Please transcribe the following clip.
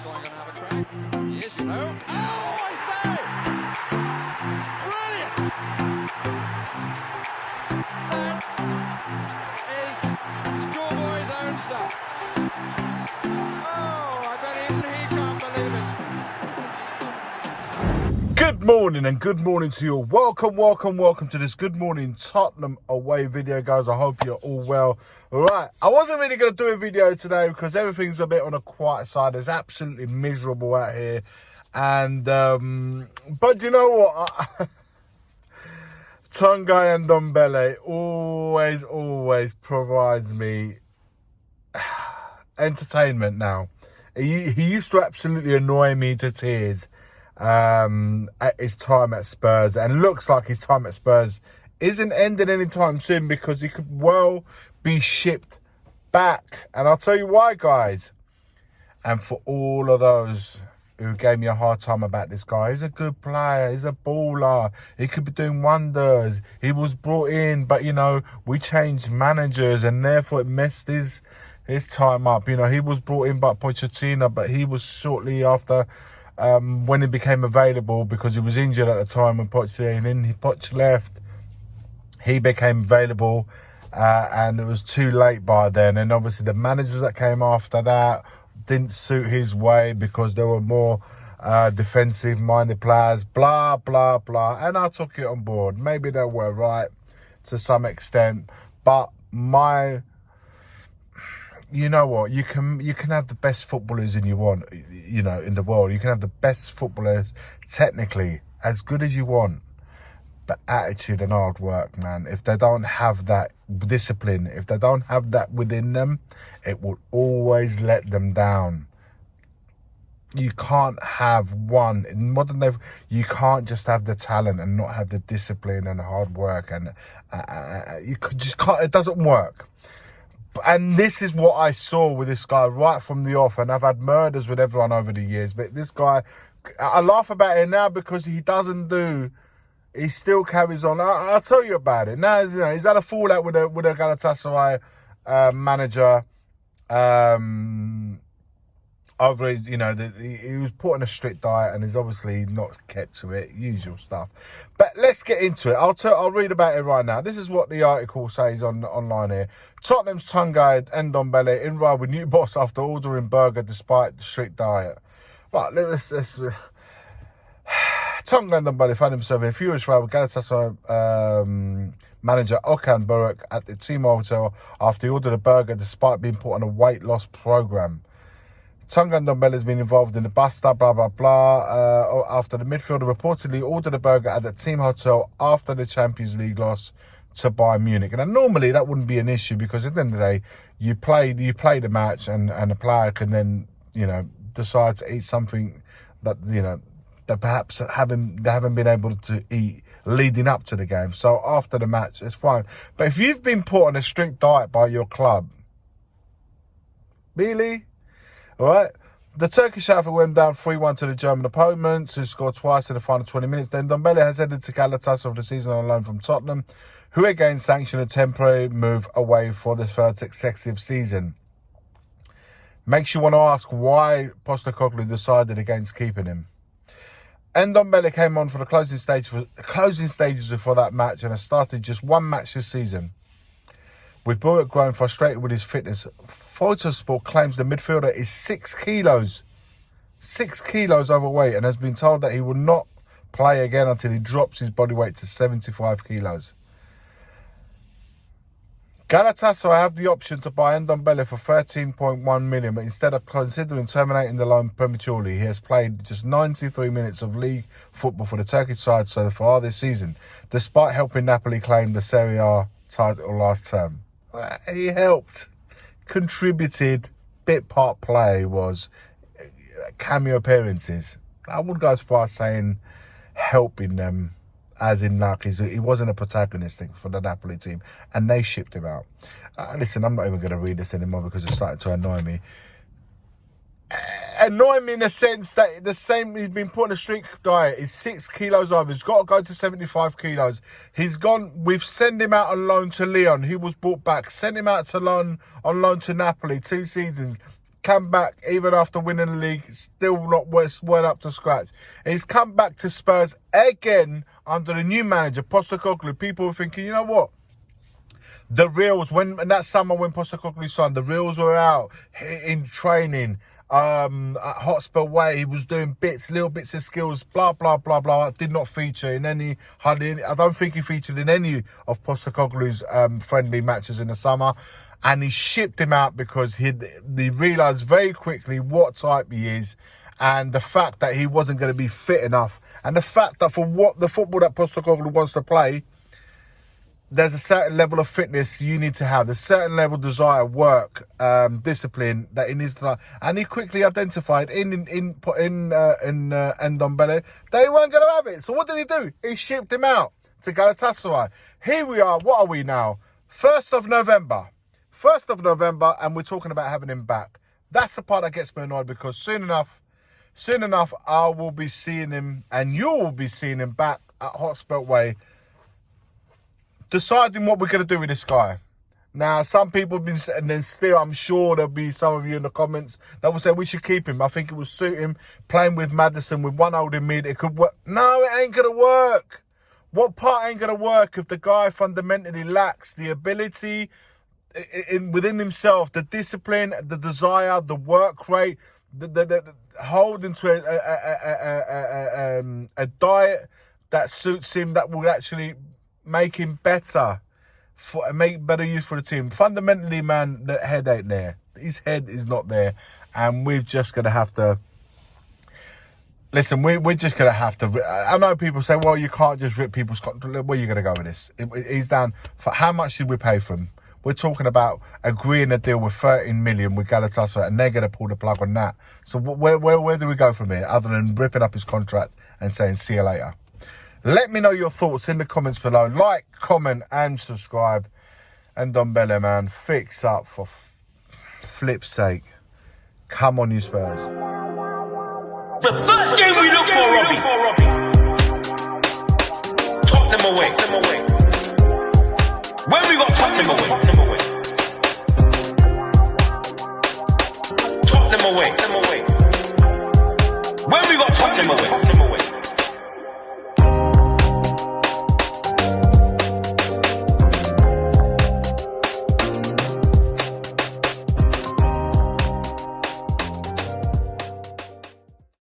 going to have a crack. He is, you know. Oh, I say! Brilliant! That is schoolboy's own stuff. Oh, I bet even he can't believe it. Good morning to you all. Welcome to this Good Morning Tottenham away video, guys. I hope you're all well. Right, I wasn't really going to do a video today because everything's a bit on a quiet side. It's absolutely miserable out here. And, but you know what? Tonga and Ndombele always provides me entertainment now. He used to absolutely annoy me to tears at his time at Spurs, and looks like his time at Spurs isn't ending anytime soon because he could well be shipped back. And I'll tell you why, guys. And for all of those who gave me a hard time about this guy, he's a good player, he's a baller, he could be doing wonders, he was brought in, but you know, we changed managers and therefore it messed his time up. You know, he was brought in by Pochettino, but he was shortly after when he became available, because he was injured at the time when Poch left, he became available, and it was too late by then. And obviously the managers that came after that didn't suit his way because there were more defensive minded players, blah blah blah, and I took it on board. Maybe they were right to some extent, but you know what? You can have the best footballers in the world. You can have the best footballers, technically as good as you want, but attitude and hard work, man. If they don't have that discipline, if they don't have that within them, it will always let them down. You can't have one in modern day. You can't just have the talent and not have the discipline and hard work, and you just can't. It doesn't work. And this is what I saw with this guy right from the off. And I've had murders with everyone over the years, but this guy, I laugh about it now because he still carries on. I'll tell you about it. Now, he's had a fallout with a Galatasaray manager over, he was put on a strict diet and he's obviously not kept to it, usual stuff. But let's get into it. I'll read about it right now. This is what the article says online here. Tottenham's tongue-tied Ndombele in row with new boss after ordering burger despite the strict diet. Right, let's Tonga Ndombele found himself in a furious row with Galatasaray manager Okan Buruk at the team hotel after he ordered a burger despite being put on a weight loss program. Tonga Ndombele has been involved in the bust-up, blah, blah, blah, after the midfielder reportedly ordered a burger at the team hotel after the Champions League loss to Bayern Munich. And normally that wouldn't be an issue because at the end of the day, you play the match and a player can then, decide to eat something that, that perhaps they haven't been able to eat leading up to the game. So after the match, it's fine. But if you've been put on a strict diet by your club, really? All right. The Turkish outfit went down 3-1 to the German opponents, who scored twice in the final 20 minutes. Then Ndombele has headed to Galatasaray for the season on loan from Tottenham, who again sanctioned a temporary move away for the third successive season. Makes you want to ask why Postecoglou decided against keeping him. Ndombele came on for the closing stages for that match and has started just one match this season. With Buruk growing frustrated with his fitness, Photosport claims the midfielder is 6 kilos overweight and has been told that he will not play again until he drops his body weight to 75 kilos. Galatasaray have the option to buy Ndombele for 13.1 million, but instead of considering terminating the loan prematurely, he has played just 93 minutes of league football for the Turkish side so far this season, despite helping Napoli claim the Serie A title last term. He helped, contributed, bit part play was cameo appearances. I wouldn't go as far as saying helping them, as in like he wasn't a protagonist for the Napoli team, and they shipped him out. Listen, I'm not even going to read this anymore because it's starting to annoy me. Annoy me in the sense that he's been put on a strict diet. He's 6 kilos over. He's got to go to 75 kilos. We've sent him out on loan to Lyon. He was brought back. Sent him out on loan to Napoli 2 seasons. come back even after winning the league, still not word up to scratch. He's come back to Spurs again under the new manager, Postecoglou. People were thinking, you know what? The reels, when that summer when Postecoglou signed, the reels were out in training. At Hotspur Way, he was doing little bits of skills, blah, blah, blah, blah. Did not feature in hardly, I don't think he featured in any of Postecoglou's friendly matches in the summer. And he shipped him out because he realised very quickly what type he is, and the fact that he wasn't going to be fit enough, and the fact that for what the football that Postecoglou wants to play, there's a certain level of fitness you need to have. There's a certain level of desire, work, discipline that he needs to. And he quickly identified in Ndombele they weren't going to have it. So what did he do? He shipped him out to Galatasaray. Here we are. What are we now? 1st of November. 1st of November, and we're talking about having him back. That's the part that gets me annoyed, because soon enough, I will be seeing him, and you will be seeing him back at Hotspur Way, deciding what we're going to do with this guy. Now, some people have been, and then still, I'm sure there'll be some of you in the comments that will say we should keep him. I think it will suit him playing with Maddison with one holding mid. It could work. No, it ain't going to work. What part ain't going to work if the guy fundamentally lacks the ability within himself, the discipline, the desire, the work rate, the holding to a diet that suits him, that will actually make him better, make better use for the team. Fundamentally, man, the head ain't there. His head is not there, and we're just going to have to listen. We're just going to have to. I know people say, "Well, you can't just rip people's contract." Where are you going to go with this? He's down for how much should we pay for him? We're talking about agreeing a deal with 13 million with Galatasaray, and they're going to pull the plug on that. So where do we go from here, other than ripping up his contract and saying see you later? Let me know your thoughts in the comments below. Like, comment, and subscribe. And Ndombele, man, fix up for flip's sake. Come on, you Spurs. The first game we look for, Robbie. Tottenham away.